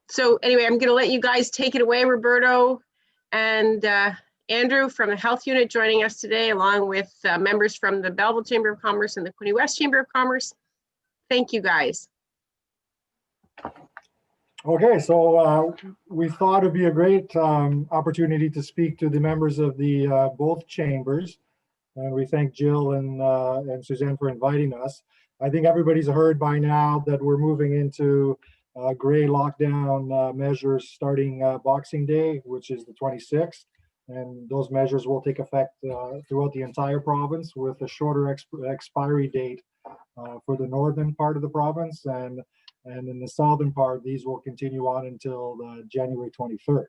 So anyway, I'm going to let you guys take it away, Roberto and Andrew from the health unit joining us today, along with members from the Belleville Chamber of Commerce and the Quinte West Chamber of Commerce. Thank you, guys. Okay, so we thought it'd be a great opportunity to speak to the members of the both chambers, and we thank Jill and Suzanne for inviting us. I think everybody's heard by now that we're moving into gray lockdown measures starting Boxing Day, which is the 26th, and those measures will take effect throughout the entire province with a shorter expiry date for the northern part of the province, and in the southern part, these will continue on until January 23rd.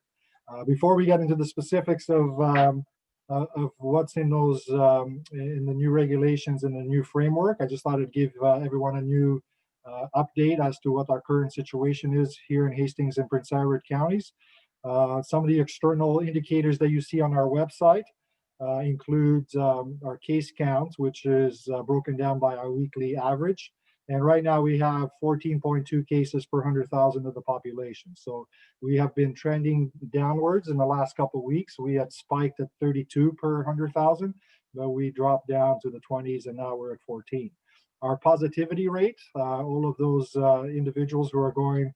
Before we get into the specifics of what's in those in the new regulations and the new framework, I just thought I'd give everyone a new update as to what our current situation is here in Hastings and Prince Edward counties. Some of the external indicators that you see on our website includes our case count, which is broken down by our weekly average. And right now we have 14.2 cases per 100,000 of the population. So we have been trending downwards in the last couple of weeks. We had spiked at 32 per 100,000, but we dropped down to the 20s and now we're at 14. Our positivity rate, all of those individuals who are going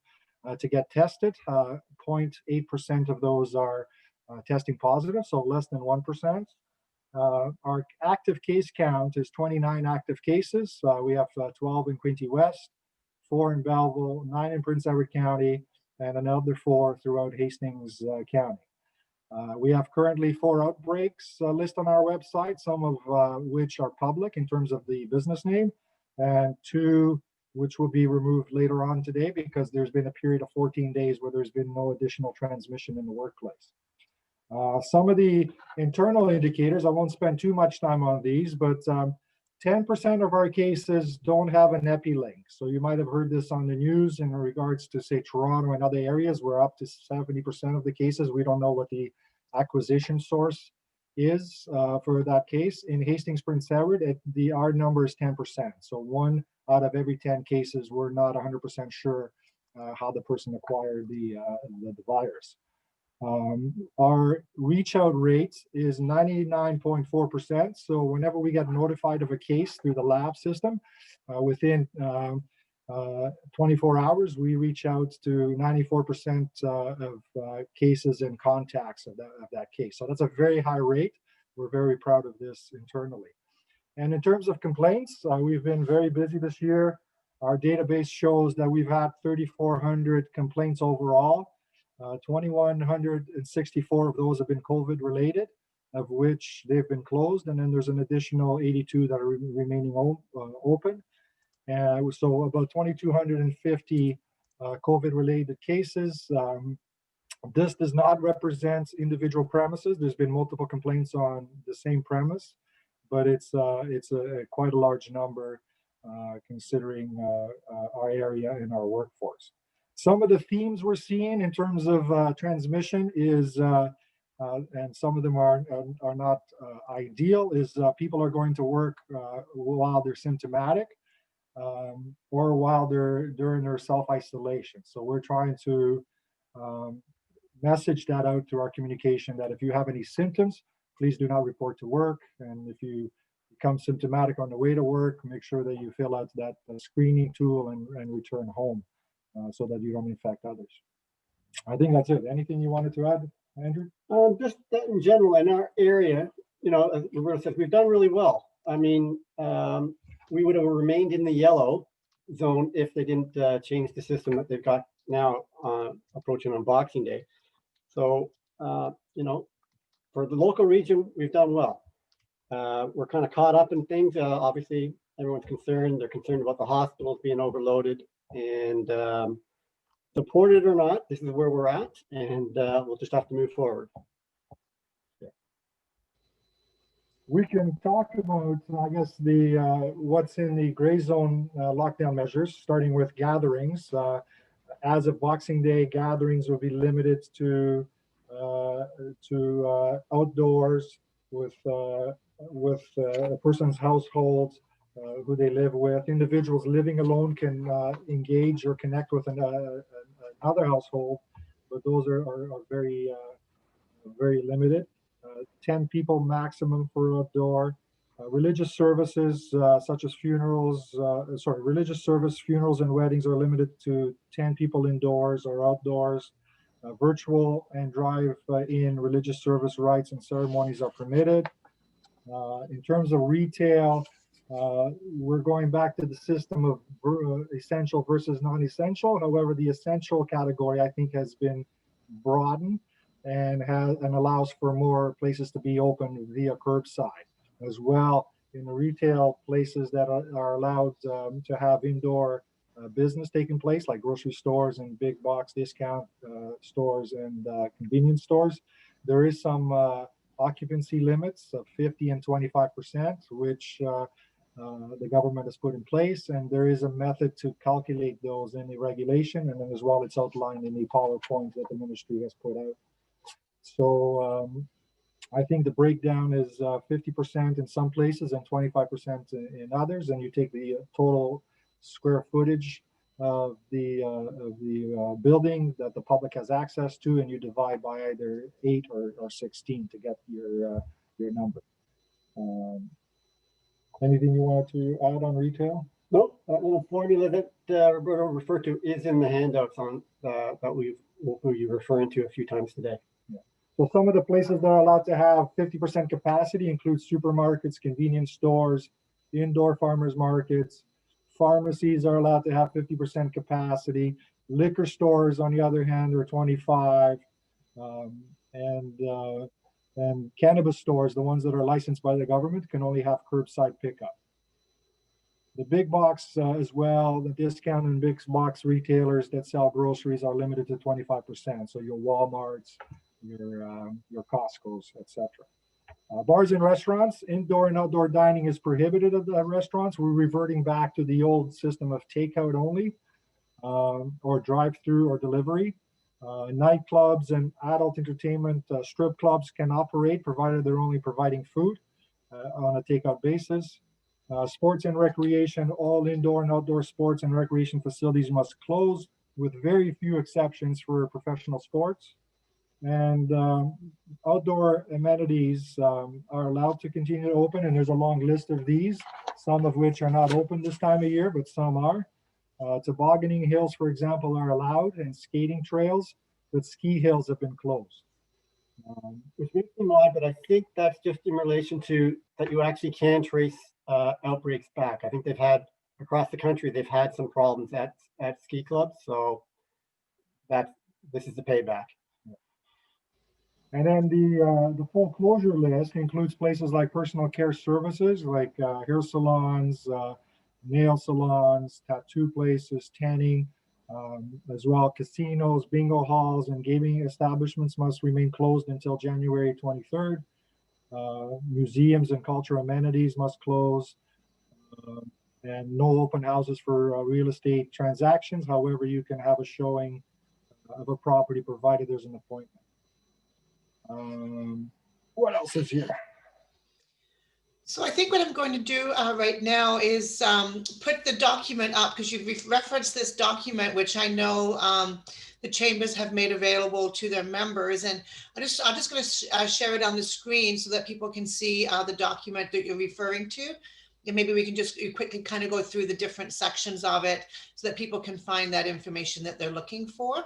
to get tested, 0.8% of those are testing positive, so less than 1%. Our active case count is 29 active cases. We have 12 in Quinte West, 4 in Belleville, 9 in Prince Edward County, and another 4 throughout Hastings County. We have currently 4 outbreaks listed on our website, some of which are public in terms of the business name, and 2 which will be removed later on today because there's been a period of 14 days where there's been no additional transmission in the workplace. Some of the internal indicators, I won't spend too much time on these, but 10% of our cases don't have an EPI link. So you might have heard this on the news in regards to, say, Toronto and other areas. We're up to 70% of the cases. We don't know what the acquisition source is for that case. In Hastings, Prince Edward, our number is 10%. So 1 out of every 10 cases, we're not 100% sure how the person acquired the virus. Our reach out rate is 99.4%. So whenever we get notified of a case through the lab system, within 24 hours, we reach out to 94% of cases and contacts of that case. So that's a very high rate. We're very proud of this internally. And in terms of complaints, we've been very busy this year. Our database shows that we've had 3,400 complaints overall. 2,164 of those have been COVID related, of which they've been closed. And then there's an additional 82 that are remaining open. So about 2,250 COVID related cases. This does not represent individual premises. There's been multiple complaints on the same premise, but it's quite a large number considering our area and our workforce. Some of the themes we're seeing in terms of transmission is, and some of them are not ideal, is people are going to work while they're symptomatic or while during their self-isolation. So we're trying to message that out to our communication that if you have any symptoms, please do not report to work. And if you become symptomatic on the way to work, make sure that you fill out that screening tool and return home. So that you don't infect others. I think that's it. Anything you wanted to add, Andrew? Just that in general, in our area, you know, as Roberto said, we've done really well. I mean, we would have remained in the yellow zone if they didn't change the system that they've got now approaching on Boxing Day. So, you know, for the local region, we've done well. We're kind of caught up in things. Obviously, everyone's concerned. They're concerned about the hospitals being overloaded. And support it or not, this is where we're at, and we'll just have to move forward. Yeah. We can talk about, I guess, the what's in the gray zone lockdown measures, starting with gatherings. As of Boxing Day, gatherings will be limited to outdoors with a person's household. Who they live with. Individuals living alone can engage or connect with another household, but those are very very limited. 10 people maximum for outdoor. Religious services such as funerals, religious service, funerals and weddings are limited to 10 people indoors or outdoors. Virtual and drive-in religious service rites and ceremonies are permitted. In terms of retail, we're going back to the system of essential versus non-essential. However, the essential category, I think, has been broadened and allows for more places to be open via curbside as well. In the retail places that are allowed to have indoor business taking place, like grocery stores and big box discount stores and convenience stores, there is some occupancy limits of 50 and 25%, which the government has put in place, and there is a method to calculate those in the regulation, and then as well it's outlined in the PowerPoint that the ministry has put out. So I think the breakdown is 50% in some places and 25% in others, and you take the total square footage of the building that the public has access to, and you divide by either 8 or 16 to get your number. Anything you wanted to add on retail? Nope, that little formula that Roberto referred to is in the handouts on that we'll be referring to a few times today. Yeah. So some of the places that are allowed to have 50% capacity include supermarkets, convenience stores, indoor farmers markets. Pharmacies are allowed to have 50% capacity. Liquor stores, on the other hand, are 25. And cannabis stores, the ones that are licensed by the government, can only have curbside pickup. The big box as well, the discount and big box retailers that sell groceries are limited to 25%. So your Walmarts, your Costco's, etc. Bars and restaurants, indoor and outdoor dining is prohibited at the restaurants. We're reverting back to the old system of takeout only, or drive-through or delivery. Nightclubs and adult entertainment strip clubs can operate, provided they're only providing food on a takeout basis. Sports and recreation, all indoor and outdoor sports and recreation facilities must close, with very few exceptions for professional sports. And outdoor amenities are allowed to continue to open, and there's a long list of these, some of which are not open this time of year, but some are. Tobogganing hills, for example, are allowed, and skating trails, but ski hills have been closed. Which makes me odd, but I think that's just in relation to that you actually can trace outbreaks back. I think they've had, across the country, they've had some problems at ski clubs, so this is the payback. And then the full closure list includes places like personal care services, like hair salons, nail salons, tattoo places, tanning, as well. Casinos, bingo halls, and gaming establishments must remain closed until January 23rd. Museums and cultural amenities must close, and no open houses for real estate transactions. However, you can have a showing of a property provided there's an appointment. What else is here? So I think what I'm going to do right now is put the document up, because you've referenced this document, which I know the chambers have made available to their members. And I'm just going to share it on the screen so that people can see the document that you're referring to. And maybe we can just quickly kind of go through the different sections of it so that people can find that information that they're looking for.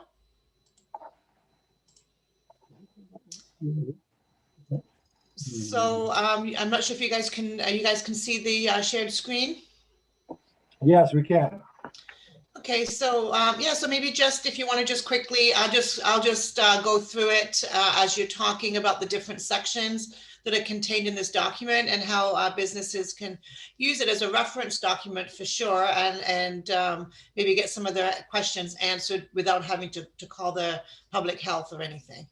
So I'm not sure if you guys can see the shared screen. Yes, we can. Okay, so yeah, so maybe just if you want to just quickly, I'll just go through it as you're talking about the different sections that are contained in this document and how businesses can use it as a reference document for sure, and maybe get some of their questions answered without having to call the public health or anything.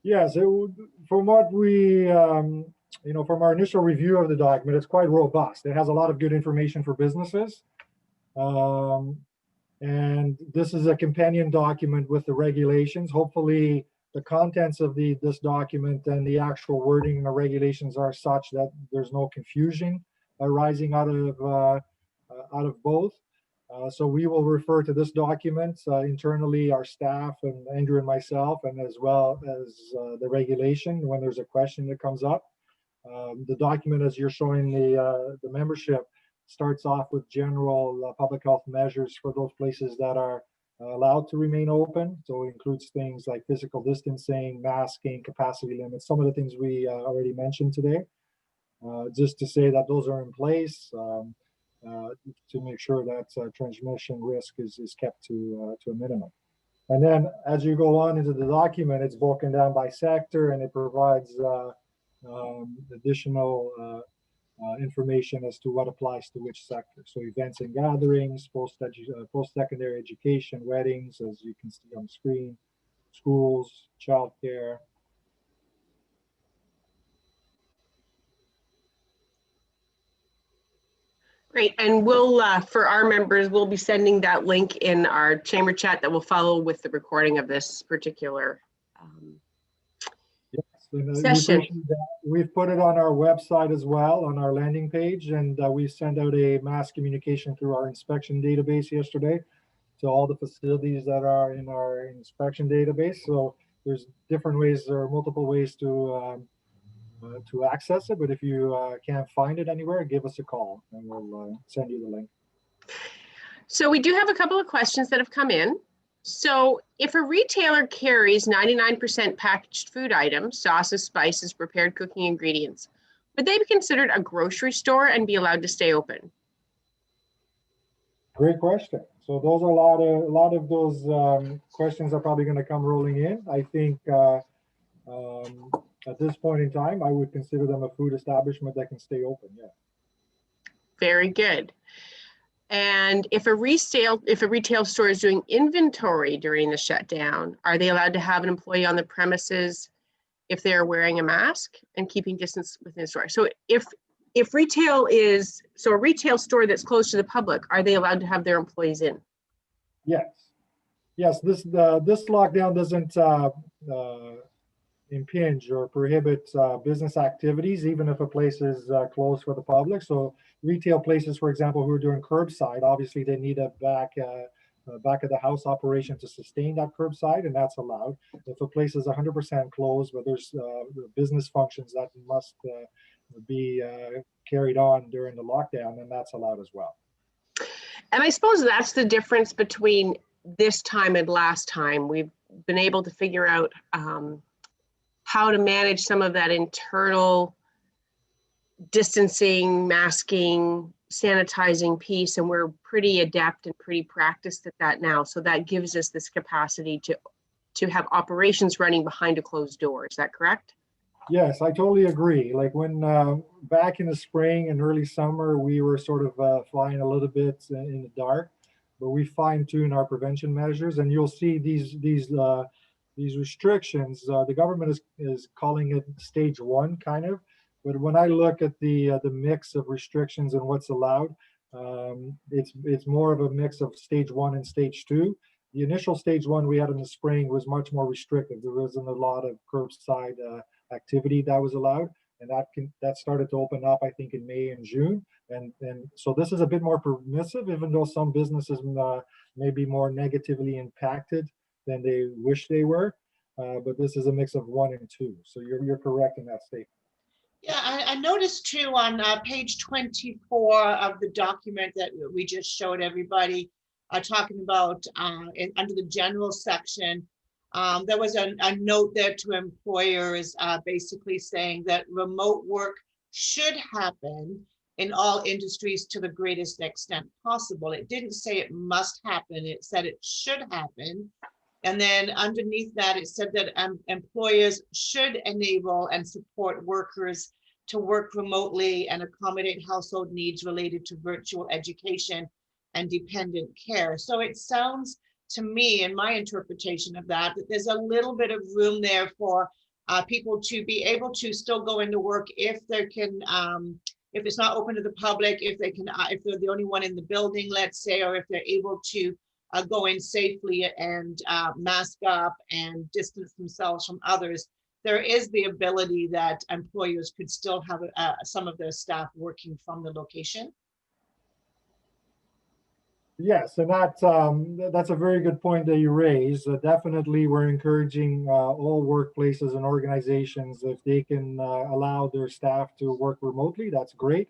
Yes, from what we, from our initial review of the document, it's quite robust. It has a lot of good information for businesses. And this is a companion document with the regulations. Hopefully the contents of this document and the actual wording and the regulations are such that there's no confusion arising out of both. So we will refer to this document internally, our staff and Andrew and myself, and as well as the regulation when there's a question that comes up. The document, as you're showing the membership, starts off with general public health measures for those places that are allowed to remain open. So it includes things like physical distancing, masking, capacity limits, some of the things we already mentioned today. Just to say that those are in place to make sure that transmission risk is kept to a minimum. And then as you go on into the document, it's broken down by sector, and it provides additional information as to what applies to which sector. So events and gatherings, post-secondary education, weddings, as you can see on the screen, schools, childcare. Great, and we'll, for our members, we'll be sending that link in our chamber chat that will follow with the recording of this particular session. We've put it on our website as well, on our landing page, and we sent out a mass communication through our inspection database yesterday to all the facilities that are in our inspection database. So there's different ways or multiple ways to access it, but if you can't find it anywhere, give us a call and we'll send you the link. So we do have a couple of questions that have come in. So if a retailer carries 99% packaged food items, sauces, spices, prepared cooking ingredients, would they be considered a grocery store and be allowed to stay open? Great question. So those are a lot of those questions are probably going to come rolling in. I think at this point in time, I would consider them a food establishment that can stay open. Yeah. Very good. And if a retail store is doing inventory during the shutdown, are they allowed to have an employee on the premises if they're wearing a mask and keeping distance within the store? So if retail is, so a retail store that's closed to the public, are they allowed to have their employees in? Yes. Yes, this lockdown doesn't impinge or prohibit business activities, even if a place is closed for the public. So retail places, for example, who are doing curbside, obviously they need a back of the house operation to sustain that curbside, and that's allowed. If a place is 100% closed, but there's business functions that must be carried on during the lockdown, then that's allowed as well. And I suppose that's the difference between this time and last time. We've been able to figure out how to manage some of that internal distancing, masking, sanitizing piece, and we're pretty adept and pretty practiced at that now. So that gives us this capacity to have operations running behind a closed door. Is that correct? Yes, I totally agree. Like when back in the spring and early summer, we were sort of flying a little bit in the dark, but we fine-tune our prevention measures, and you'll see these restrictions. The government is calling it stage 1 kind of, but when I look at the mix of restrictions and what's allowed, it's more of a mix of stage 1 and stage 2. The initial stage 1 we had in the spring was much more restrictive. There wasn't a lot of curbside activity that was allowed, and that started to open up, I think, in May and June. And so this is a bit more permissive, even though some businesses may be more negatively impacted than they wish they were. But this is a mix of 1 and 2. So you're correct in that statement. Yeah, I noticed too on page 24 of the document that we just showed everybody, talking about under the general section, there was a note there to employers basically saying that remote work should happen in all industries to the greatest extent possible. It didn't say it must happen, it said it should happen. And then underneath that, it said that employers should enable and support workers to work remotely and accommodate household needs related to virtual education and dependent care. So it sounds to me, in my interpretation of that, that there's a little bit of room there for people to be able to still go into work if they can, if it's not open to the public, if they can, if they're the only one in the building, let's say, or if they're able to go in safely and mask up and distance themselves from others. There is the ability that employers could still have some of their staff working from the location. Yes, and that's a very good point that you raise. Definitely, we're encouraging all workplaces and organizations, if they can allow their staff to work remotely, that's great.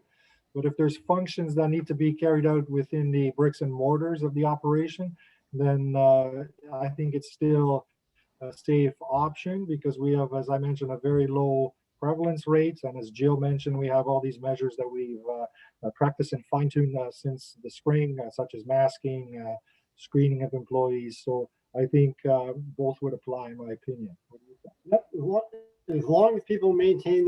But if there's functions that need to be carried out within the bricks and mortars of the operation, then I think it's still a safe option, because we have, as I mentioned, a very low prevalence rates. And as Jill mentioned, we have all these measures that we've practiced and fine-tuned since the spring, such as masking, screening of employees. So I think both would apply, in my opinion. What do you think? Yep, as long as people maintain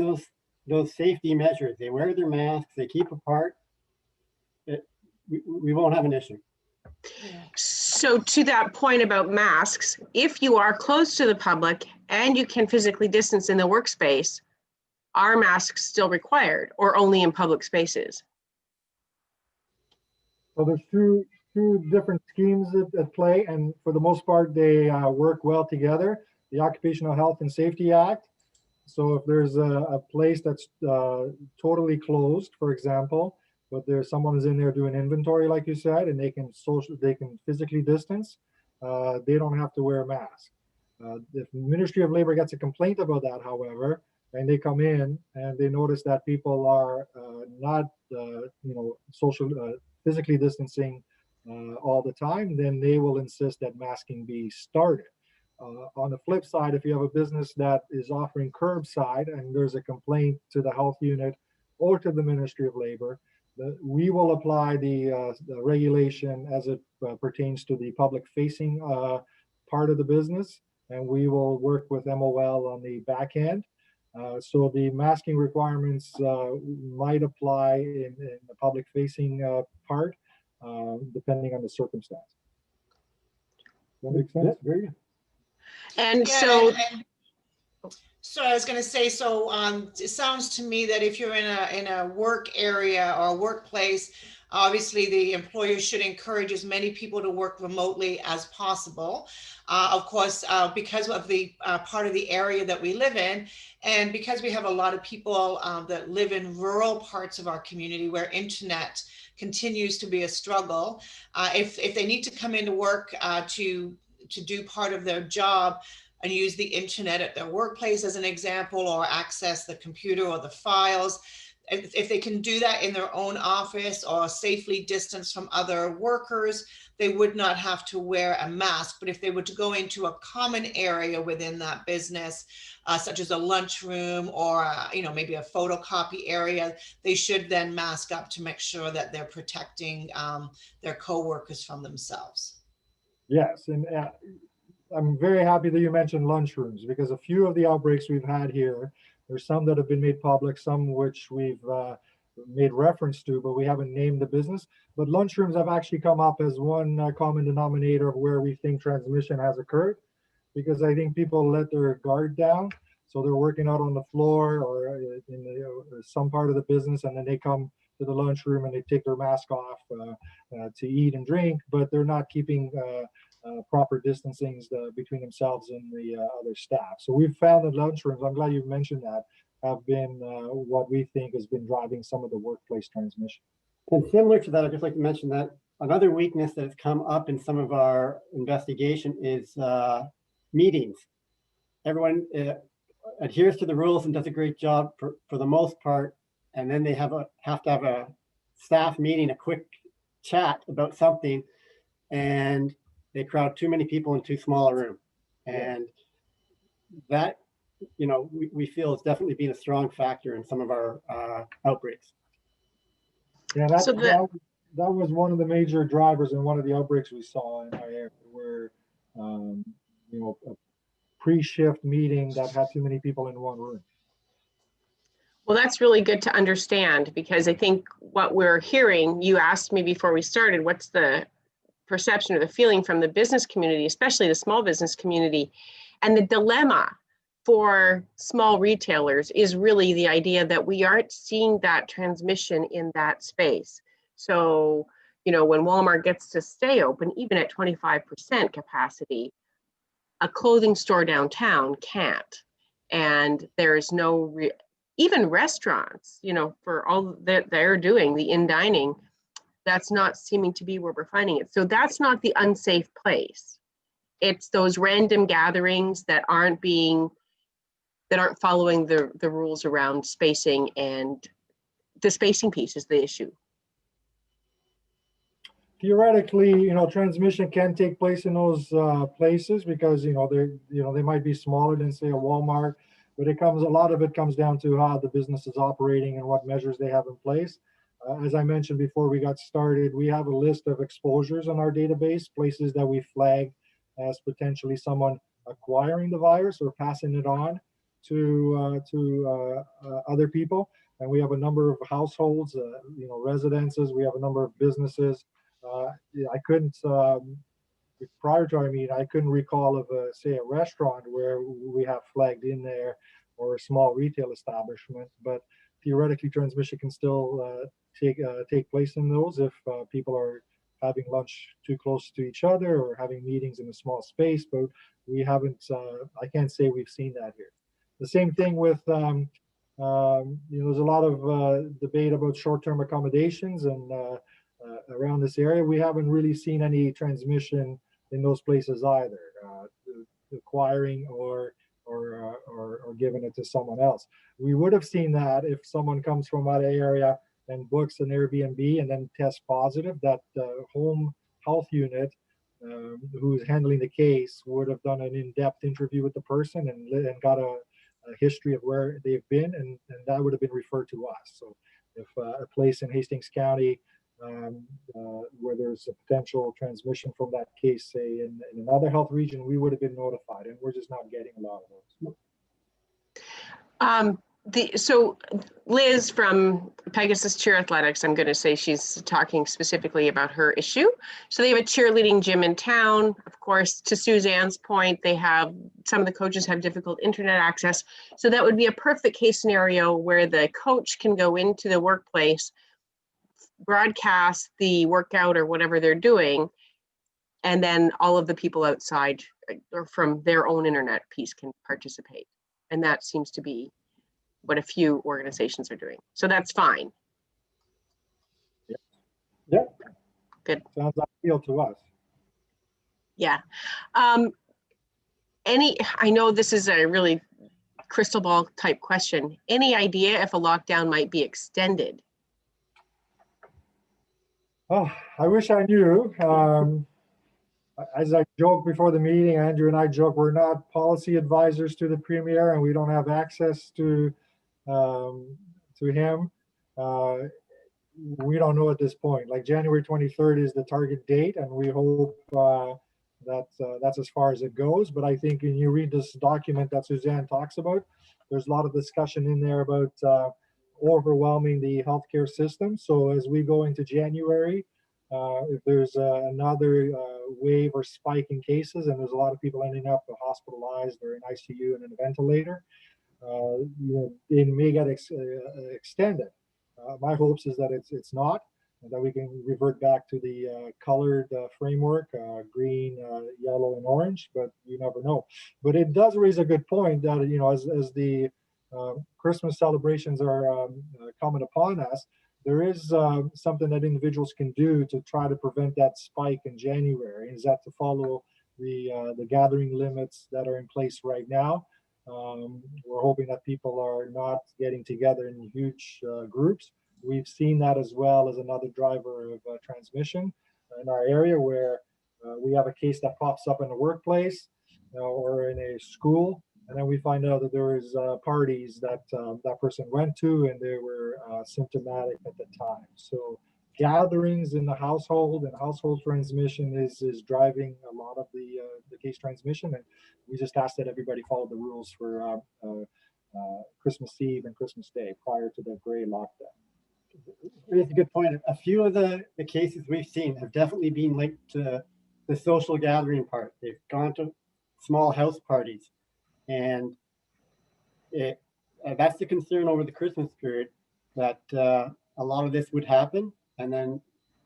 those safety measures, they wear their masks, they keep apart, we won't have an issue. So to that point about masks, if you are close to the public and you can physically distance in the workspace, are masks still required or only in public spaces? So there's two different schemes at play, and for the most part, they work well together. The Occupational Health and Safety Act. So if there's a place that's totally closed, for example, but there's someone who's in there doing inventory, like you said, and they can physically distance, they don't have to wear a mask. If the Ministry of Labor gets a complaint about that, however, and they come in and they notice that people are not, physically distancing all the time, then they will insist that masking be started. On the flip side, if you have a business that is offering curbside and there's a complaint to the health unit or to the Ministry of Labor, we will apply the regulation as it pertains to the public facing part of the business, and we will work with MOL on the back end. So the masking requirements might apply in the public facing part, depending on the circumstance. Does that make sense? Yeah, very good. And Yeah, so, so I was going to say, so it sounds to me that if you're in a work area or a workplace, obviously the employer should encourage as many people to work remotely as possible. Of course, because of the part of the area that we live in, and because we have a lot of people that live in rural parts of our community where internet continues to be a struggle, if they need to come into work to do part of their job and use the internet at their workplace as an example, or access the computer or the files, if they can do that in their own office or safely distanced from other workers, they would not have to wear a mask. But if they were to go into a common area within that business, such as a lunchroom or maybe a photocopy area, they should then mask up to make sure that they're protecting their coworkers from themselves. Yes, and I'm very happy that you mentioned lunchrooms, because a few of the outbreaks we've had here, there's some that have been made public, some which we've made reference to, but we haven't named the business. But lunchrooms have actually come up as one common denominator of where we think transmission has occurred, because I think people let their guard down. So they're working out on the floor or in some part of the business, and then they come to the lunchroom and they take their mask off to eat and drink, but they're not keeping proper distancing between themselves and the other staff. So we've found that lunchrooms, I'm glad you mentioned that, have been what we think has been driving some of the workplace transmission. And similar to that, I'd just like to mention that another weakness that has come up in some of our investigation is meetings. Everyone adheres to the rules and does a great job for the most part, and then they have to have a staff meeting, a quick chat about something, and they crowd too many people in too small a room. And that, we feel has definitely been a strong factor in some of our outbreaks. Yeah, that was one of the major drivers in one of the outbreaks we saw in our area, where a pre-shift meeting that had too many people in one room. well, that's really good to understand, because I think what we're hearing, you asked me before we started, what's the perception or the feeling from the business community, especially the small business community. And the dilemma for small retailers is really the idea that we aren't seeing that transmission in that space. So, when Walmart gets to stay open, even at 25% capacity, a clothing store downtown can't. And there's even restaurants, for all that they're doing, the in dining, That's not seeming to be where we're finding it. So that's not the unsafe place. It's those random gatherings that aren't following the rules around spacing, and the spacing piece is the issue. Theoretically, transmission can take place in those places because they might be smaller than, say, a Walmart, but a lot of it comes down to how the business is operating and what measures they have in place. As I mentioned before we got started, we have a list of exposures on our database, places that we flag as potentially someone acquiring the virus or passing it on to other people. And we have a number of households, residences. We have a number of businesses. I couldn't, prior to our meeting, I couldn't recall of, say, a restaurant where we have flagged in there, or a small retail establishment, but theoretically transmission can still take place in those if people are having lunch too close to each other or having meetings in a small space, but we haven't, I can't say we've seen that here. The same thing with, there's a lot of debate about short-term accommodations and around this area. We haven't really seen any transmission in those places either, acquiring or giving it to someone else. We would have seen that if someone comes from that area and books an Airbnb and then tests positive, that home health unit who's handling the case would have done an in-depth interview with the person and got a history of where they've been, and that would have been referred to us. So if a place in Hastings County where there's a potential transmission from that case, say in another health region, we would have been notified, and we're just not getting a lot of those. So Liz from Pegasus Cheer Athletics, I'm going to say she's talking specifically about her issue. So they have a cheerleading gym in town. Of course, to Suzanne's point, some of the coaches have difficult internet access. So that would be a perfect case scenario where the coach can go into the workplace, broadcast the workout or whatever they're doing, and then all of the people outside or from their own internet piece can participate. And that seems to be what a few organizations are doing. So that's fine. Yeah. Good. Sounds ideal to us. Yeah. I know this is a really crystal ball type question. Any idea if a lockdown might be extended? Oh, I wish I knew. As I joked before the meeting, Andrew and I joke, we're not policy advisors to the Premier, and we don't have access to him. We don't know at this point. Like January 23rd is the target date, and we hope that's as far as it goes. But I think when you read this document that Suzanne talks about, there's a lot of discussion in there about overwhelming the healthcare system. So as we go into January, if there's another wave or spike in cases, and there's a lot of people ending up hospitalized or in ICU and in a ventilator, it may get extended. My hopes is that it's not, and that we can revert back to the colored framework, green, yellow, and orange, but you never know. But it does raise a good point that, as the Christmas celebrations are coming upon us, there is something that individuals can do to try to prevent that spike in January, is that to follow the gathering limits that are in place right now. We're hoping that people are not getting together in huge groups. We've seen that as well as another driver of transmission in our area, where we have a case that pops up in a workplace or in a school, and then we find out that there is parties that that person went to, and they were symptomatic at the time. So gatherings in the household and household transmission is driving a lot of the case transmission, and we just ask that everybody follow the rules for Christmas Eve and Christmas Day prior to the gray lockdown. It's a good point. A few of the cases we've seen have definitely been linked to the social gathering part. They've gone to small house parties, and that's the concern over the Christmas period, that a lot of this would happen, and then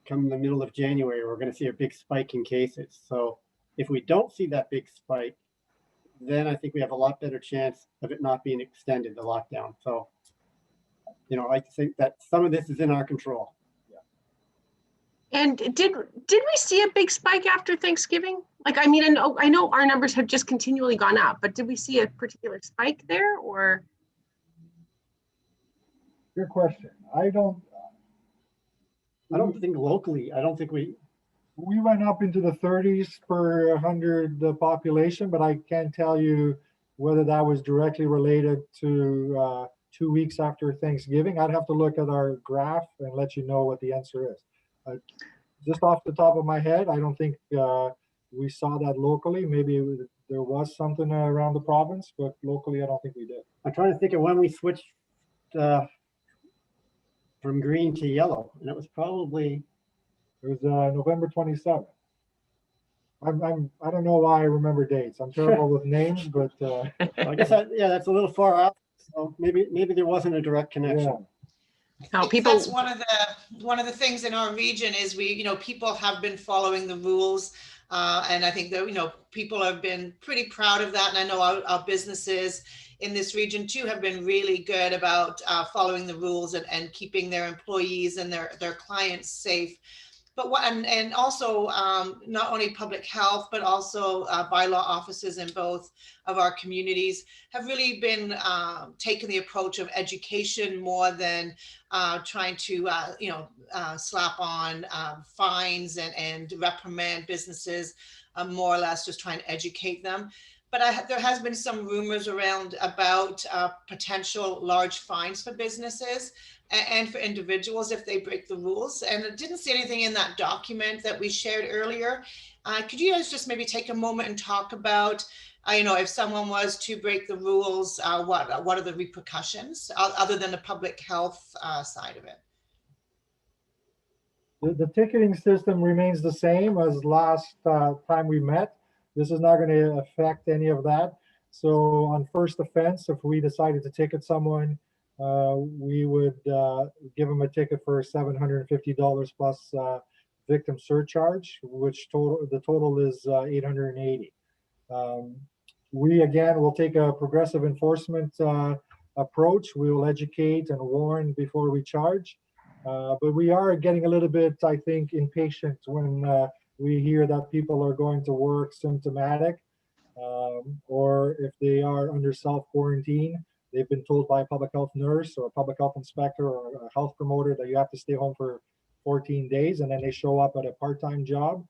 come the middle of January, we're going to see a big spike in cases. So if we don't see that big spike, then I think we have a lot better chance of it not being extended, the lockdown. So, I think that some of this is in our control. And did we see a big spike after Thanksgiving? Like, I mean, I know our numbers have just continually gone up, but did we see a particular spike there, or? Good question. I don't think locally, I don't think we went up into the 30s per 100 population, but I can't tell you whether that was directly related to 2 weeks after Thanksgiving. I'd have to look at our graph and let you know what the answer is. Just off the top of my head, I don't think we saw that locally. Maybe there was something around the province, but locally, I don't think we did. I'm trying to think of when we switched from green to yellow, and it was probably It was November 27th. I don't know why I remember dates. I'm terrible with names, but I guess that's a little far out. So maybe there wasn't a direct connection. yeah. No, That's one of the things in our region is people have been following the rules. And I think that, people have been pretty proud of that. And I know our businesses in this region too have been really good about following the rules and keeping their employees and their clients safe. But and also not only public health, but also bylaw offices in both of our communities have really been taking the approach of education more than trying to slap on fines and reprimand businesses, more or less just trying to educate them. But there has been some rumors around about potential large fines for businesses and for individuals if they break the rules. And I didn't see anything in that document that we shared earlier. Could you guys just maybe take a moment and talk about, if someone was to break the rules, what are the repercussions other than the public health side of it? The ticketing system remains the same as last time we met. This is not going to affect any of that. So on first offense, if we decided to ticket someone, we would give them a ticket for $750 plus victim surcharge, which the total is $880. We again will take a progressive enforcement approach. We will educate and warn before we charge. But we are getting a little bit, I think, impatient when we hear that people are going to work symptomatic, or if they are under self-quarantine, they've been told by a public health nurse or a public health inspector or a health promoter that you have to stay home for 14 days, and then they show up at a part-time job.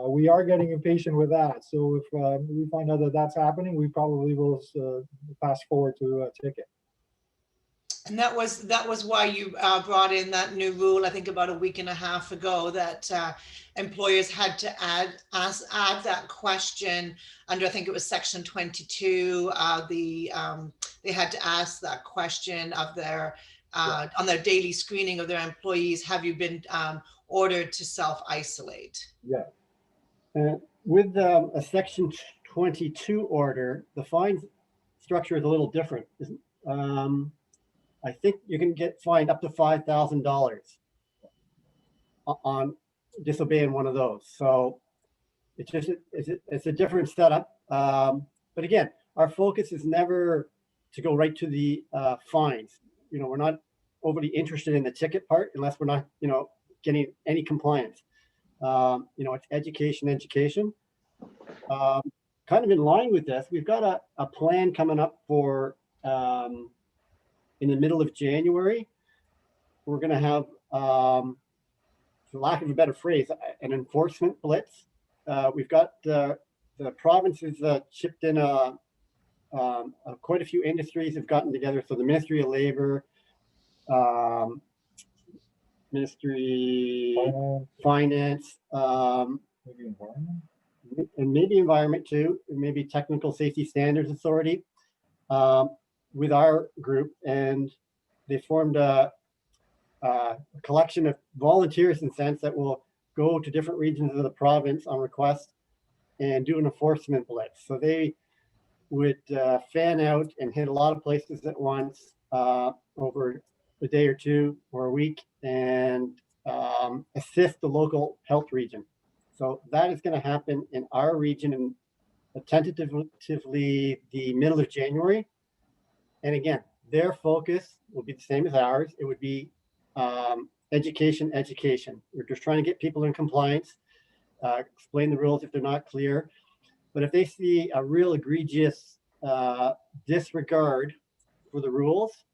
We are getting impatient with that. So if we find out that that's happening, we probably will fast forward to a ticket. And that was why you brought in that new rule, I think about a week and a half ago, that employers had to add that question under, I think it was section 22. They had to ask that question of their on their daily screening of their employees. Have you been ordered to self-isolate? Yeah. With a section 22 order, the fine structure is a little different. I think you can get fined up to $5,000 on disobeying one of those. So it's a different setup. But again, our focus is never to go right to the fines. We're not overly interested in the ticket part unless we're not, getting any compliance. It's education. Kind of in line with this, we've got a plan coming up for in the middle of January. We're going to have, for lack of a better phrase, an enforcement blitz. We've got the provinces chipped in. Quite a few industries have gotten together. So the Ministry of Labor, Ministry Finance, Maybe environment. And maybe environment too, maybe Technical Safety Standards Authority, with our group, and they formed a collection of volunteers in sense that will go to different regions of the province on request and do an enforcement blitz. So they would fan out and hit a lot of places at once over a day or two or a week, and assist the local health region. So that is going to happen in our region in tentatively the middle of January. And again, their focus will be the same as ours. It would be education, education. We're just trying to get people in compliance, explain the rules if they're not clear. But if they see a real egregious disregard for the rules,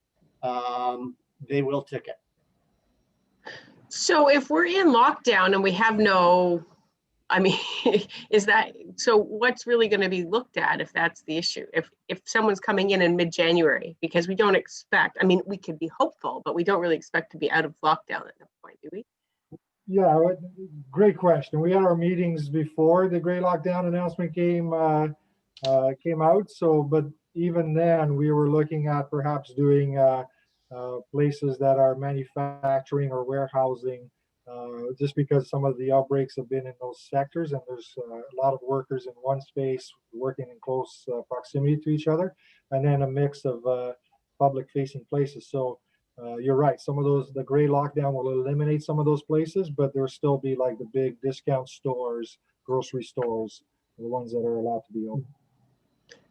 they will ticket. So if we're in lockdown and we have no, I mean, is that, so what's really going to be looked at if that's the issue? If someone's coming in mid-January, because we don't expect, I mean, we could be hopeful, but we don't really expect to be out of lockdown at that point, do we? Yeah, great question. We had our meetings before the great lockdown announcement came out. So, but even then, we were looking at perhaps doing places that are manufacturing or warehousing, just because some of the outbreaks have been in those sectors, and there's a lot of workers in one space working in close proximity to each other, and then a mix of public-facing places. So. You're right. Some of those, the gray lockdown will eliminate some of those places, but there'll still be like the big discount stores, grocery stores, the ones that are allowed to be open.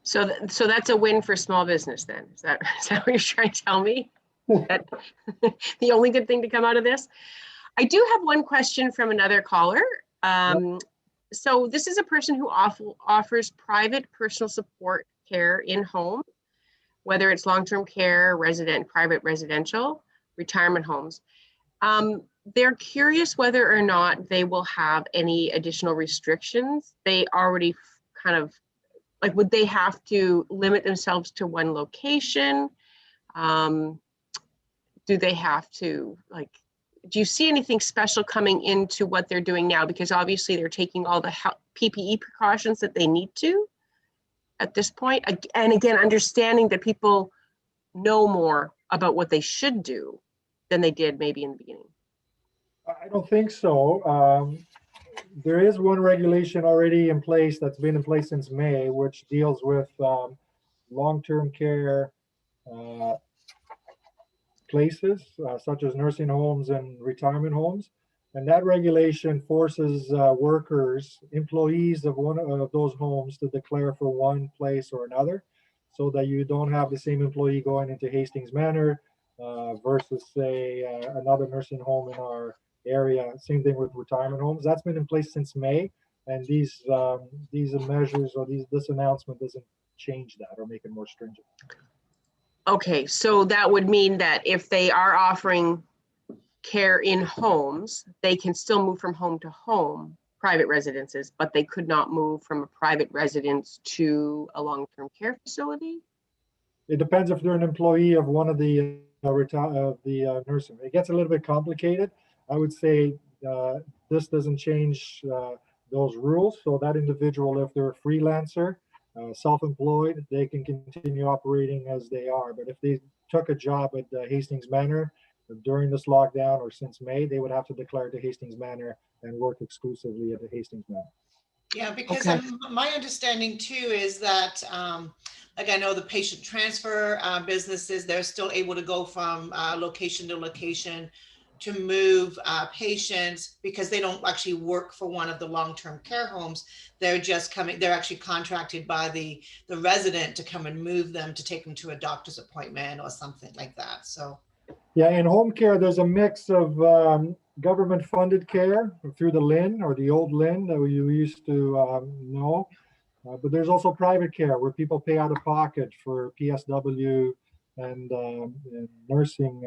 So, so that's a win for small business then. Is that what you're trying to tell me? That the only good thing to come out of this? I do have one question from another caller. So this is a person who offers private personal support care in home, whether it's long-term care, private residential, retirement homes. They're curious whether or not they will have any additional restrictions. They already kind of, like, would they have to limit themselves to one location? Do they have to, like, do you see anything special coming into what they're doing now? Because obviously they're taking all the PPE precautions that they need to at this point. And again, understanding that people know more about what they should do than they did maybe in the beginning. I don't think so. There is one regulation already in place that's been in place since May, which deals with long-term care places, such as nursing homes and retirement homes. And that regulation forces workers, employees of one of those homes to declare for one place or another, so that you don't have the same employee going into Hastings Manor versus, say, another nursing home in our area. Same thing with retirement homes. That's been in place since May, and these measures or this announcement doesn't change that or make it more stringent. Okay, so that would mean that if they are offering care in homes, they can still move from home to home, private residences, but they could not move from a private residence to a long-term care facility? It depends if they're an employee of one of the nursing. It gets a little bit complicated. I would say this doesn't change those rules. So that individual, if they're a freelancer, self-employed, they can continue operating as they are. But if they took a job at Hastings Manor during this lockdown or since May, they would have to declare to Hastings Manor and work exclusively at the Hastings Manor. Yeah, because Okay. my understanding too is that, like I know the patient transfer businesses, they're still able to go from location to location to move patients because they don't actually work for one of the long-term care homes. They're just coming, they're actually contracted by the resident to come and move them to take them to a doctor's appointment or something like that. So. Yeah, in home care, there's a mix of government-funded care through the LIN or the old LIN that you used to know. But there's also private care where people pay out of pocket for PSW and nursing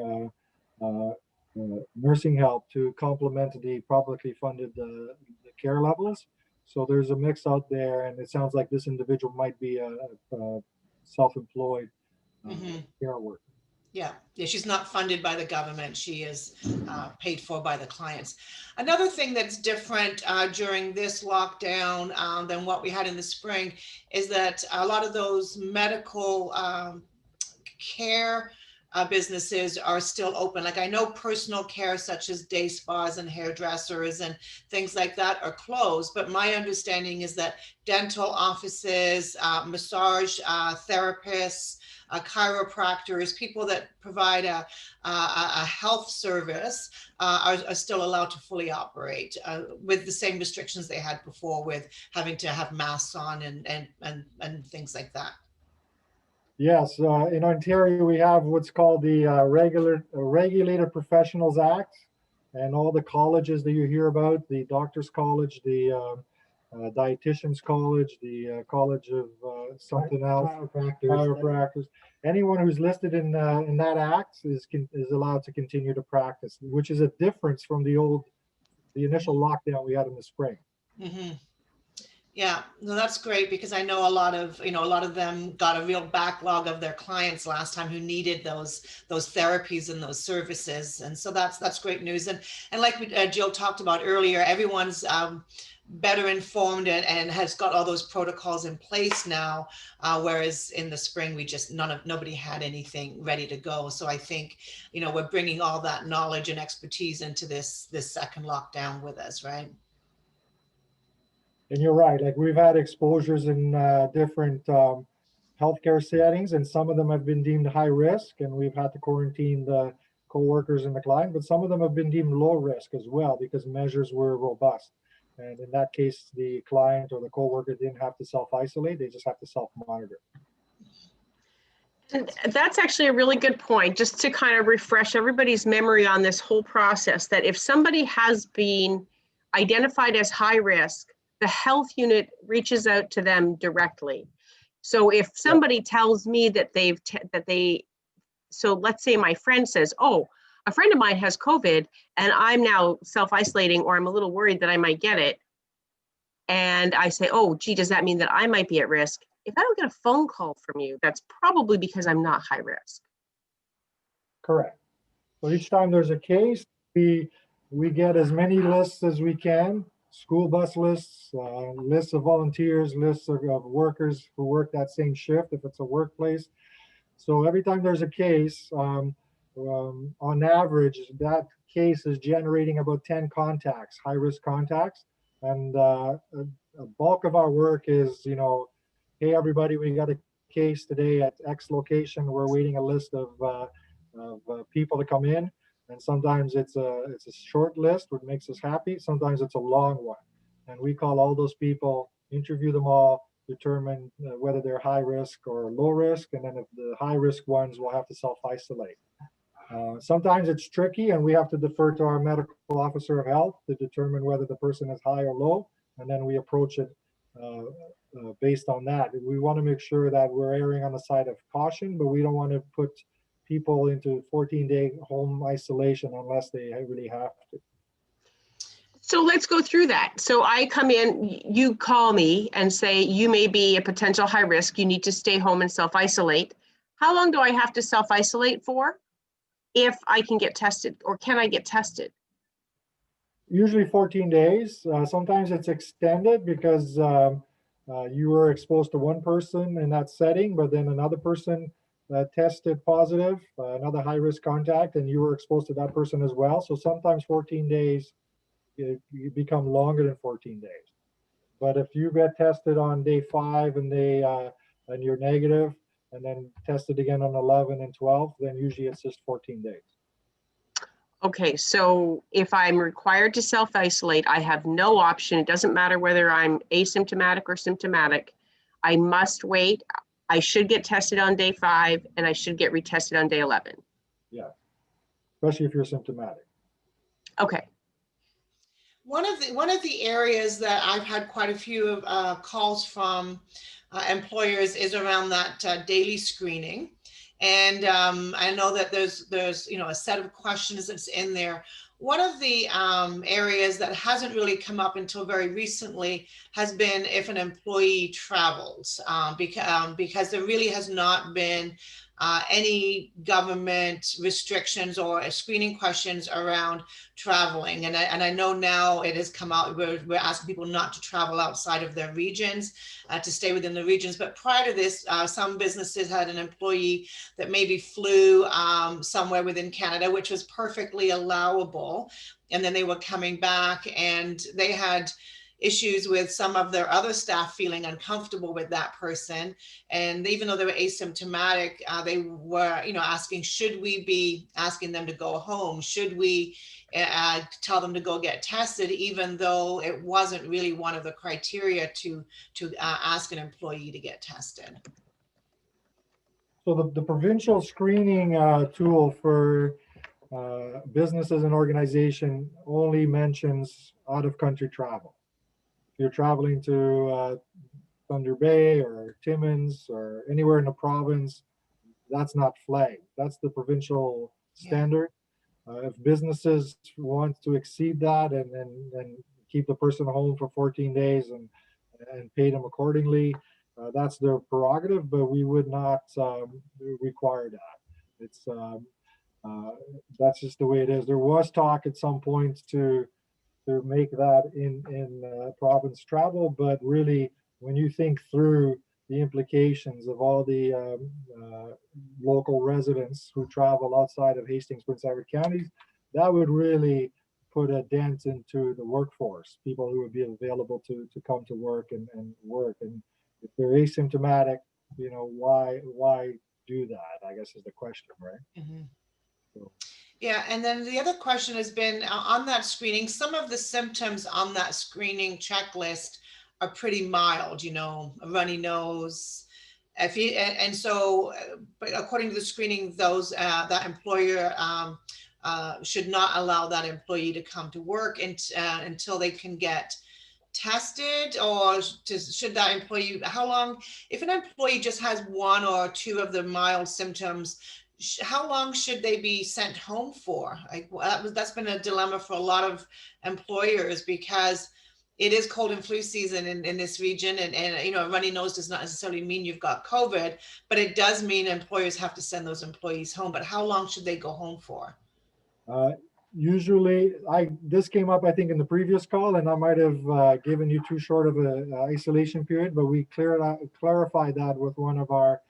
help to complement the publicly funded the care levels. So there's a mix out there, and it sounds like this individual might be a self-employed care worker. Yeah, she's not funded by the government. She is paid for by the clients. Another thing that's different during this lockdown than what we had in the spring is that a lot of those medical care businesses are still open. Like I know personal care such as day spas and hairdressers and things like that are closed, but my understanding is that dental offices, massage therapists, chiropractors, people that provide a health service are still allowed to fully operate with the same restrictions they had before, with having to have masks on and things like that. Yes, in Ontario, we have what's called the Regulated Professionals Act, and all the colleges that you hear about, the Doctors College, the Dietitians College, the College of something else, chiropractors. Anyone who's listed in that act is allowed to continue to practice, which is a difference from the initial lockdown we had in the spring. Mm-hmm. Yeah, no, that's great, because I know a lot of them got a real backlog of their clients last time who needed those therapies and those services, and so that's great news. And like Jill talked about earlier, everyone's better informed and has got all those protocols in place now, whereas in the spring we just nobody had anything ready to go. So I think we're bringing all that knowledge and expertise into this second lockdown with us, right? And you're right, like we've had exposures in different healthcare settings, and some of them have been deemed high risk, and we've had to quarantine the co-workers and the client, but some of them have been deemed low risk as well because measures were robust. And in that case, the client or the co-worker didn't have to self-isolate, they just have to self-monitor. And that's actually a really good point, just to kind of refresh everybody's memory on this whole process, that if somebody has been identified as high risk, the health unit reaches out to them directly. So if somebody tells me that so let's say my friend says, oh, a friend of mine has COVID and I'm now self-isolating, or I'm a little worried that I might get it. And I say, oh, gee, does that mean that I might be at risk? If I don't get a phone call from you, that's probably because I'm not high risk. Correct. So each time there's a case, we get as many lists as we can. School bus lists, lists of volunteers, lists of workers who work that same shift if it's a workplace. So every time there's a case, on average, that case is generating about 10 contacts, high-risk contacts. And a bulk of our work is, hey, everybody, we got a case today at X location. We're waiting a list of people to come in. And sometimes it's a short list, which makes us happy. Sometimes it's a long one. And we call all those people, interview them all, determine whether they're high risk or low risk. And then if the high risk ones will have to self-isolate. Sometimes it's tricky and we have to defer to our medical officer of health to determine whether the person is high or low. And then we approach it based on that. We want to make sure that we're erring on the side of caution, but we don't want to put people into 14-day home isolation unless they really have to. So let's go through that. So I come in, you call me and say, you may be a potential high risk. You need to stay home and self-isolate. How long do I have to self-isolate for if I can get tested, or can I get tested? Usually 14 days. Sometimes it's extended because you were exposed to one person in that setting, but then another person tested positive, another high-risk contact, and you were exposed to that person as well. So sometimes 14 days, you become longer than 14 days. But if you get tested on day 5 and and you're negative, and then tested again on 11 and 12, then usually it's just 14 days. Okay, so if I'm required to self-isolate, I have no option. It doesn't matter whether I'm asymptomatic or symptomatic. I must wait. I should get tested on day 5 and I should get retested on day 11. Yeah, especially if you're symptomatic. Okay. One of the areas that I've had quite a few calls from employers is around that daily screening. And I know that there's a set of questions that's in there. One of the areas that hasn't really come up until very recently has been if an employee travels, because there really has not been any government restrictions or screening questions around traveling. And I know now it has come out, we're asking people not to travel outside of their regions, to stay within the regions. But prior to this, some businesses had an employee that maybe flew somewhere within Canada, which was perfectly allowable. And then they were coming back and they had issues with some of their other staff feeling uncomfortable with that person. And even though they were asymptomatic, they were, asking, should we be asking them to go home? Should we tell them to go get tested, even though it wasn't really one of the criteria to ask an employee to get tested? So the provincial screening tool for business as an organization only mentions out-of-country travel. If you're traveling to Thunder Bay or Timmins or anywhere in the province, that's not flagged. That's the provincial standard. If businesses want to exceed that and keep the person home for 14 days and pay them accordingly, that's their prerogative, but we would not require that. It's that's just the way it is. There was talk at some point to make that in province travel, but really, when you think through the implications of all the local residents who travel outside of Hastings, Prince Edward counties, that would really put a dent into the workforce, people who would be available to come to work and work. And if they're asymptomatic, you know, why do that, I guess is the question, right? Mm-hmm. So. Yeah, and then the other question has been on that screening, some of the symptoms on that screening checklist are pretty mild, you know, a runny nose. And so, but according to the screening, those that employer should not allow that employee to come to work until they can get tested, or should that employee, how long, if an employee just has one or two of the mild symptoms, how long should they be sent home for? Like, that's been a dilemma for a lot of employers, because it is cold and flu season in this region, and you know, a runny nose does not necessarily mean you've got COVID, but it does mean employers have to send those employees home. But how long should they go home for? Usually, this came up, I think, in the previous call, and I might have given you too short of an isolation period, but we clarified that with one of our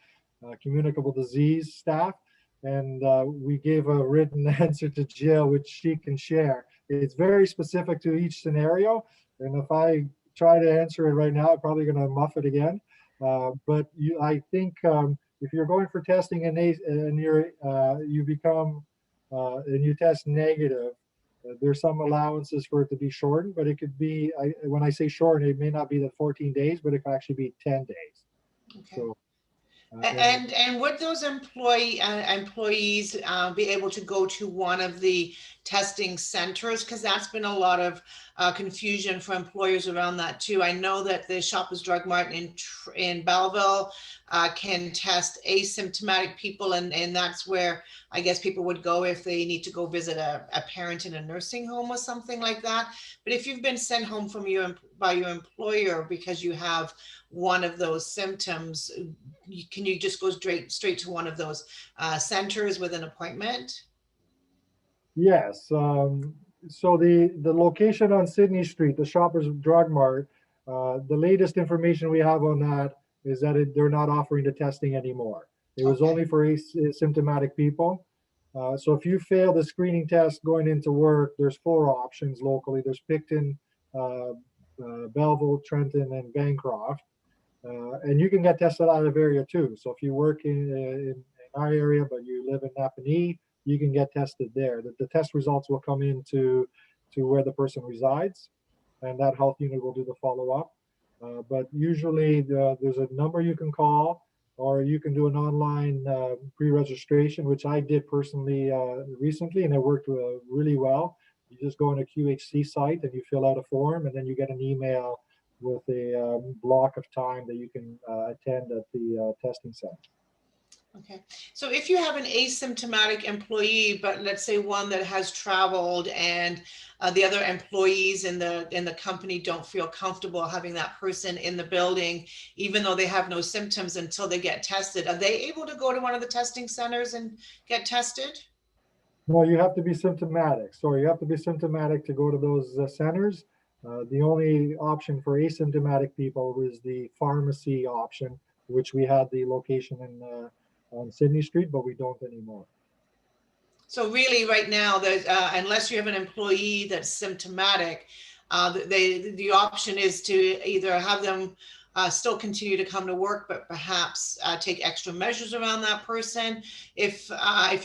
communicable disease staff, and we gave a written answer to Jill, which she can share. It's very specific to each scenario, and if I try to answer it right now, I'm probably going to muff it again. But I think if you're going for testing and you become and you test negative, there's some allowances for it to be shortened, but it could be, when I say shortened, it may not be the 14 days, but it could actually be 10 days. Okay. So, and would those employees be able to go to one of the testing centers? Because that's been a lot of confusion for employers around that too. I know that the Shoppers Drug Mart in Belleville can test asymptomatic people, and that's where I guess people would go if they need to go visit a parent in a nursing home or something like that. But if you've been sent home by your employer because you have one of those symptoms, can you just go straight to one of those centers with an appointment? yes. So the location on Sydney Street, the Shoppers Drug Mart, the latest information we have on that is that they're not offering the testing anymore. It was only for asymptomatic people. So if you fail the screening test going into work, there's 4 options locally. There's Picton, Belleville, Trenton, and Bancroft. And you can get tested out of area too. So if you work in our area, but you live in Napanee, you can get tested there. The test results will come into where the person resides, and that health unit will do the follow-up. But usually there's a number you can call, or you can do an online pre-registration, which I did personally recently, and it worked really well. You just go on a QHC site and you fill out a form, and then you get an email with a block of time that you can attend at the testing center. Okay, so if you have an asymptomatic employee, but let's say one that has traveled, and the other employees in the company don't feel comfortable having that person in the building, even though they have no symptoms until they get tested, are they able to go to one of the testing centers and get tested? No, you have to be symptomatic. So you have to be symptomatic to go to those centers. The only option for asymptomatic people was the pharmacy option, which we had the location in on Sydney Street, but we don't anymore. So really right now, unless you have an employee that's symptomatic, the option is to either have them still continue to come to work, but perhaps take extra measures around that person if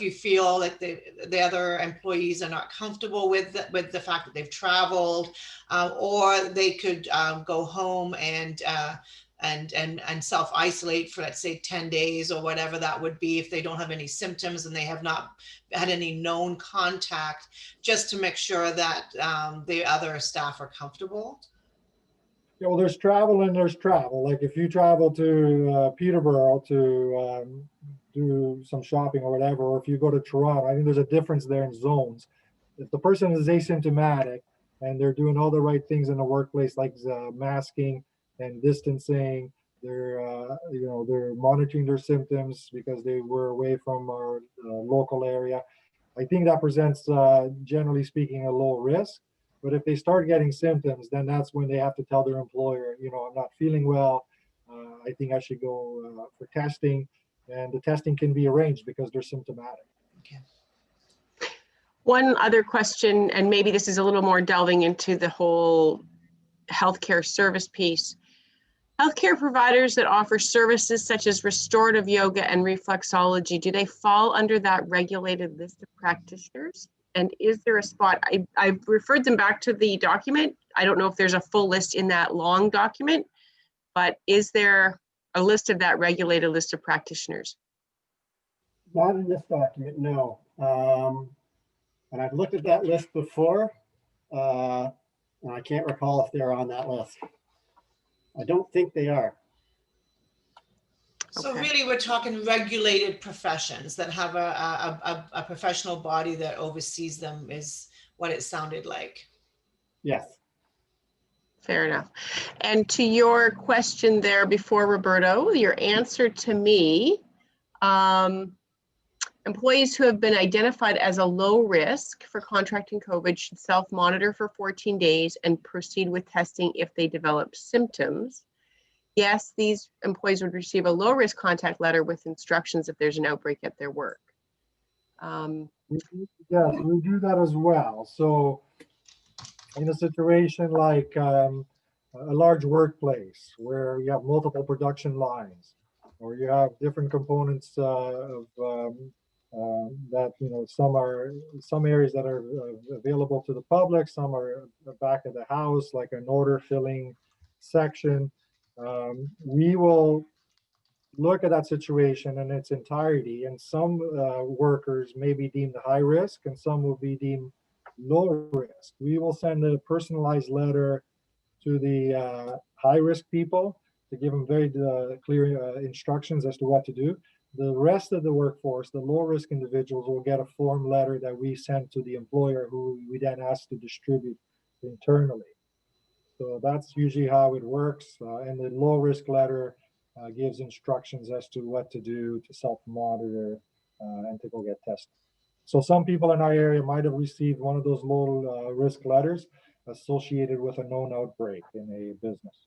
you feel like the other employees are not comfortable with the fact that they've traveled, or they could go home and and self-isolate for, let's say, 10 days or whatever that would be if they don't have any symptoms and they have not had any known contact, just to make sure that the other staff are comfortable? Yeah, well, there's travel and there's travel. Like if you travel to Peterborough to do some shopping or whatever, or if you go to Toronto, I think there's a difference there in zones. If the person is asymptomatic and they're doing all the right things in the workplace, like masking and distancing, they're they're monitoring their symptoms because they were away from our local area. I think that presents, generally speaking, a low risk. But if they start getting symptoms, then that's when they have to tell their employer, I'm not feeling well. I think I should go for testing. And the testing can be arranged because they're symptomatic. Okay. One other question, and maybe this is a little more delving into the whole healthcare service piece. Healthcare providers that offer services such as restorative yoga and reflexology, do they fall under that regulated list of practitioners? And is there a spot? I've referred them back to the document. I don't know if there's a full list in that long document, but is there a list of that regulated list of practitioners? Not in this document, no. And I've looked at that list before, and I can't recall if they're on that list. I don't think they are. So Okay. really, we're talking regulated professions that have a professional body that oversees them, is what it sounded like. Yes. Fair enough. And to your question there before, Roberto, your answer to me, employees who have been identified as a low risk for contracting COVID should self-monitor for 14 days and proceed with testing if they develop symptoms. Yes, these employees would receive a low risk contact letter with instructions if there's an outbreak at their work. Yes, we do that as well. So in a situation like a large workplace where you have multiple production lines, or you have different components of that, some areas that are available to the public, some are back of the house, like an order filling section. We will look at that situation in its entirety, and some workers may be deemed high risk and some will be deemed low risk. We will send a personalized letter to the high risk people to give them very clear instructions as to what to do. The rest of the workforce, the low risk individuals, will get a form letter that we send to the employer, who we then ask to distribute internally. So that's usually how it works. And the low risk letter gives instructions as to what to do to self-monitor and to go get tested. So some people in our area might have received one of those low risk letters associated with a known outbreak in a business.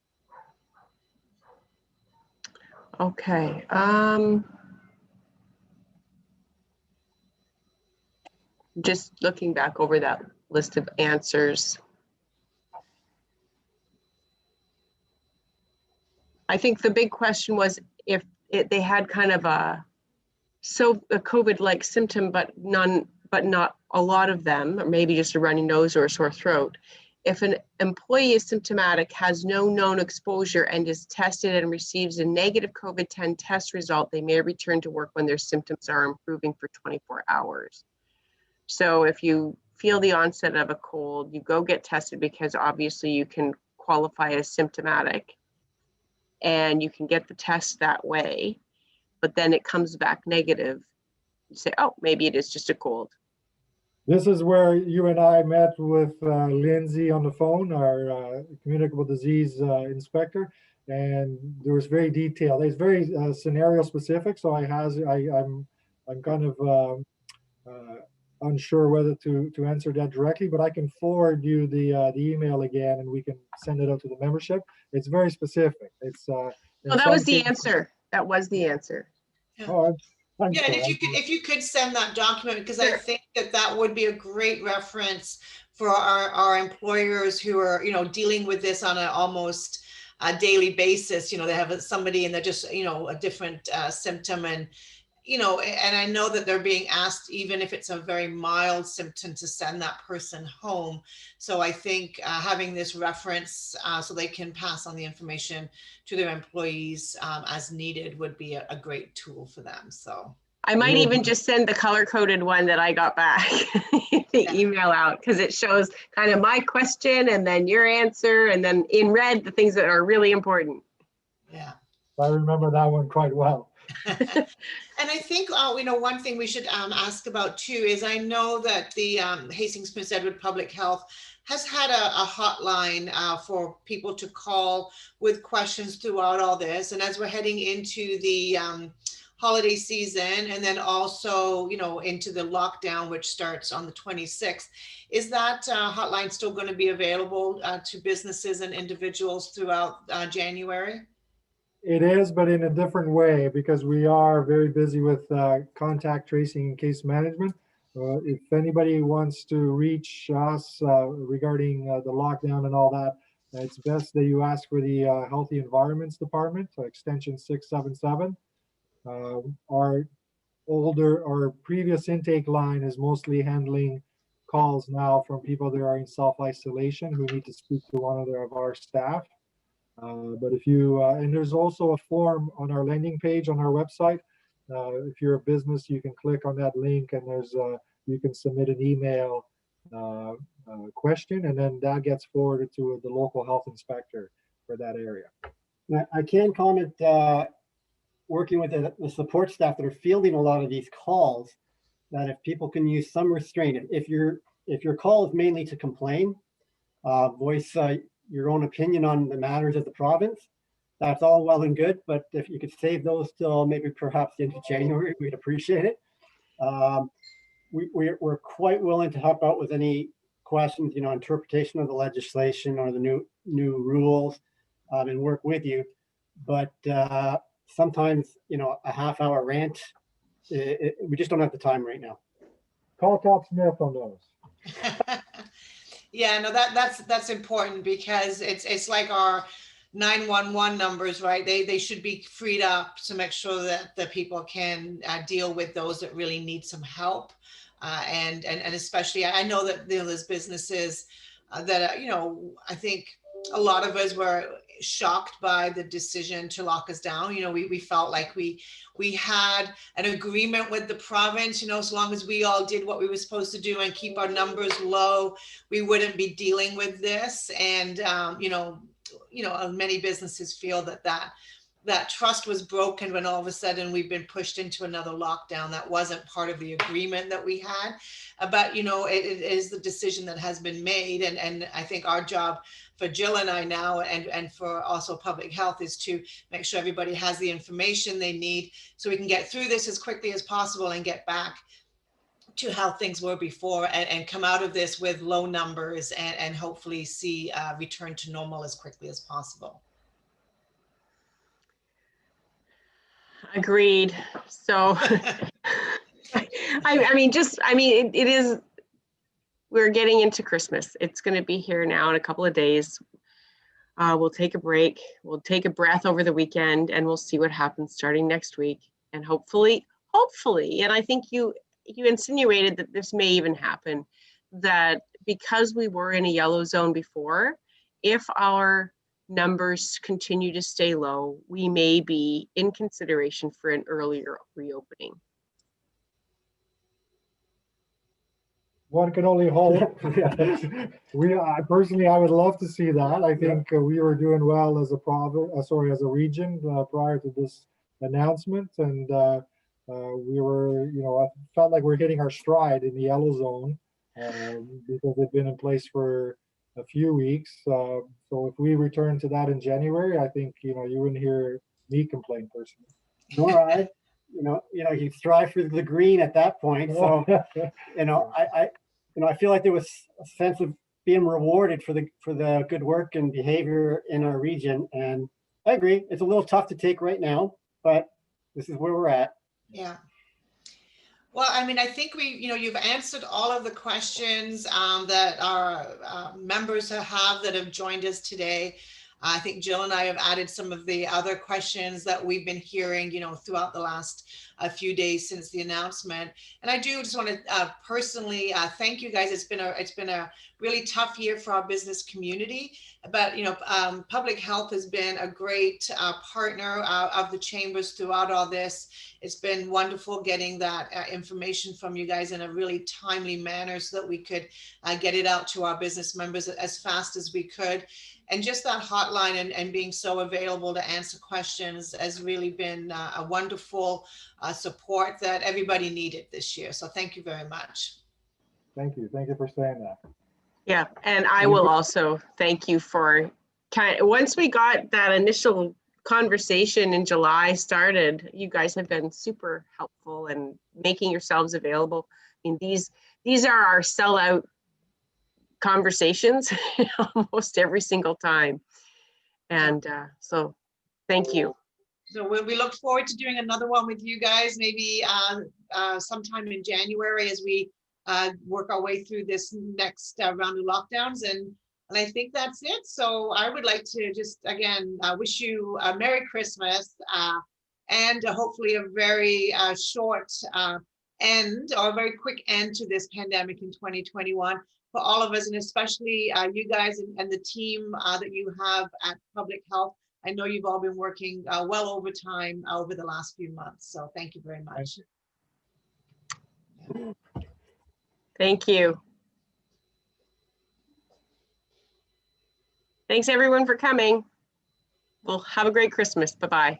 Okay. Just looking back over that list of answers. I think the big question was if they had kind of a COVID-like symptom, but not a lot of them, or maybe just a runny nose or a sore throat. If an employee is symptomatic, has no known exposure, and is tested and receives a negative COVID-10 test result, they may return to work when their symptoms are improving for 24 hours. So if you feel the onset of a cold, you go get tested, because obviously you can qualify as symptomatic and you can get the test that way, but then it comes back negative. You say, oh, maybe it is just a cold. This is where you and I met with Lindsay on the phone, our communicable disease inspector, and there was very detailed. It's very scenario specific, so I'm kind of unsure whether to answer that directly, but I can forward you the email again, and we can send it out to the membership. It's very specific. It's Oh, that was the answer. That was the answer. Yeah. Oh, Yeah, and if you could send that document, because Sure. I think that would be a great reference for our employers who are, dealing with this on almost a daily basis. They have somebody and they're just, a different symptom, and you know, and I know that they're being asked, even if it's a very mild symptom, to send that person home. So I think having this reference so they can pass on the information to their employees as needed would be a great tool for them. So I might even just send the color-coded one that I got back, the email out, because it shows kind of my question and then your answer, and then in red, the things that are really important. Yeah. I remember that one quite well. And I think, you know, one thing we should ask about too is I know that the Hastings Prince Edward Public Health has had a hotline for people to call with questions throughout all this. And as we're heading into the holiday season, and then also, you know, into the lockdown, which starts on the 26th, is that hotline still going to be available to businesses and individuals throughout January? It is, but in a different way, because we are very busy with contact tracing and case management. If anybody wants to reach us regarding the lockdown and all that, it's best that you ask for the Healthy Environments Department, extension 677. Our previous intake line is mostly handling calls now from people that are in self-isolation who need to speak to one of our staff. But if you, and there's also a form on our landing page on our website. If you're a business, you can click on that link, and there's you can submit an email question, and then that gets forwarded to the local health inspector for that area. I can comment, working with the support staff that are fielding a lot of these calls, that if people can use some restraint, if your call is mainly to complain, voice your own opinion on the matters of the province, that's all well and good. But if you could save those till maybe perhaps into January, we'd appreciate it. We're quite willing to help out with any questions, you know, interpretation of the legislation or the new rules, and work with you. But sometimes, you know, a half-hour rant, we just don't have the time right now. Call Top Smith on those. Yeah, no, that's important, because it's like our 911 numbers, right? They should be freed up to make sure that the people can deal with those that really need some help. And especially, I know that there's businesses that, you know, I think a lot of us were shocked by the decision to lock us down. You know, we felt like we had an agreement with the province, you know, as long as we all did what we were supposed to do and keep our numbers low, we wouldn't be dealing with this. And, you know, many businesses feel that trust was broken when all of a sudden we've been pushed into another lockdown. That wasn't part of the agreement that we had. But, you know, it is the decision that has been made. And I think our job for Jill and I now, and for also public health, is to make sure everybody has the information they need so we can get through this as quickly as possible and get back to how things were before, and come out of this with low numbers, and hopefully see return to normal as quickly as possible. Agreed. So, I mean, it is, we're getting into Christmas. It's going to be here now in a couple of days. We'll take a break. We'll take a breath over the weekend, and we'll see what happens starting next week. And hopefully, and I think you insinuated that this may even happen, that because we were in a yellow zone before, if our numbers continue to stay low, we may be in consideration for an earlier reopening. One can only hope. Personally, I would love to see that. I think we were doing well as a province, as a region prior to this announcement, and we were, you know, I felt like we're hitting our stride in the yellow zone because they've been in place for a few weeks. So if we return to that in January, I think, you know, you wouldn't hear me complain personally. Nor I. You strive for the green at that point. So, I feel like there was a sense of being rewarded for the good work and behavior in our region. And I agree, it's a little tough to take right now, but this is where we're at. Yeah. Well, I mean, I think you've answered all of the questions that our members that have joined us today. I think Jill and I have added some of the other questions that we've been hearing, throughout the last few days since the announcement. And I do just want to personally thank you guys. It's been a really tough year for our business community, but public health has been a great partner of the chambers throughout all this. It's been wonderful getting that information from you guys in a really timely manner so that we could get it out to our business members as fast as we could. And just that hotline and being so available to answer questions has really been a wonderful support that everybody needed this year. So thank you very much. Thank you. Thank you for saying that. Yeah, and I will also thank you for once we got that initial conversation in July started, you guys have been super helpful and making yourselves available. I mean, these are our sellout conversations almost every single time. And so thank you. So we look forward to doing another one with you guys, maybe sometime in January as we work our way through this next round of lockdowns. And I think that's it. So I would like to just, again, wish you a Merry Christmas and hopefully a very short end or a very quick end to this pandemic in 2021 for all of us, and especially you guys and the team that you have at Public Health. I know you've all been working well over time over the last few months. So thank you very much. Thank you. Thanks everyone for coming. Well, have a great Christmas. Bye-bye.